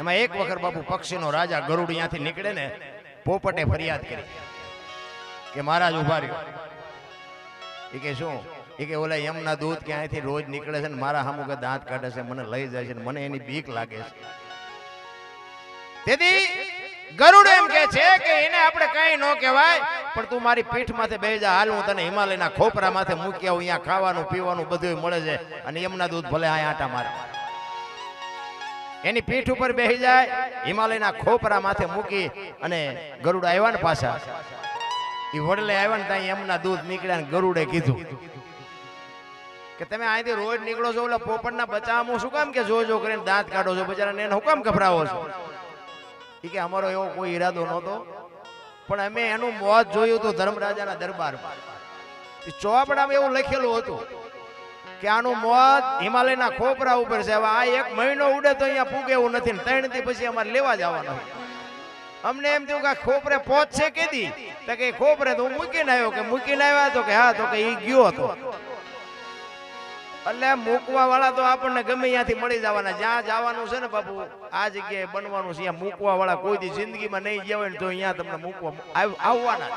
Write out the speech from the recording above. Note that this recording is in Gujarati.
એમાં એક વખત બાપુ પક્ષીનો રાજા ગરુડ અહીંયાથી નીકળે ને પોપટે ફરિયાદ કરી કે મહારાજ ઉભા રહ્યો. એ કે શું? એ કે ઓલા યમના દૂત કે અહીંથી રોજ નીકળે છે ને મારા સામુ કે દાંત કાઢે છે, મને લઈ જાય છે ને મને એની બીક લાગે છે. તેથી ગરુડ એમ કે છે કે એને આપણે કઈ ન કહેવાય, પણ તું મારી પીઠ માથે બેસી જા, હાલ હું તને હિમાલયના ખોપરા માથે મૂકી આવું, અહીંયા ખાવાનું પીવાનું બધું મળે છે અને યમના દૂત ભલે અહીંયા આટા મારે. એની પીઠ ઉપર બેસી જાય, હિમાલયના ખોપરા માથે મૂકી અને ગરુડ આવ્યા ને પાછા એ વડલે આવ્યા ને ત્યાં યમના દૂત નીકળ્યા ને ગરુડે કીધું કે તમે અહીંથી રોજ નીકળો છો, ઓલા પોપટના બચાવમાં શું કામ કે જો કરીને દાંત કાઢો છો, બચારાને એને હું કામ ગભરાવો છો? એ કે અમારો એવો કોઈ ઈરાદો નહોતો, પણ અમે એનું મોત જોયું હતું ધર્મરાજાના દરબારમાં. ચોપડામાં એવું લખેલું હતું કે આનું મોત હિમાલયના ખોપરા ઉપર છે. હવે આ 1 મહિનો ઉડે તો અહીંયા પૂગે એવું નથી ને 3 દી પછી અમારે લેવા જવાનું. અમને એમ થયું કે ખોપરે પહોંચશે કેદી? તો કે ખોપરે તો હું મૂકીને આવ્યો. કે મૂકીને આવ્યા તો કે હા, તો કે એ ગયો હતો. એટલે મૂકવા વાળા તો આપણને ગમે ત્યાંથી મળી જવાના. જ્યાં જવાનું છે ને બાપુ, આ જગ્યાએ બનવાનું છે, ત્યાં મૂકવા વાળા કોઈ દી જિંદગીમાં નહીં ગયા હોય ને તો અહીંયા તમને મૂકવા આવવાના.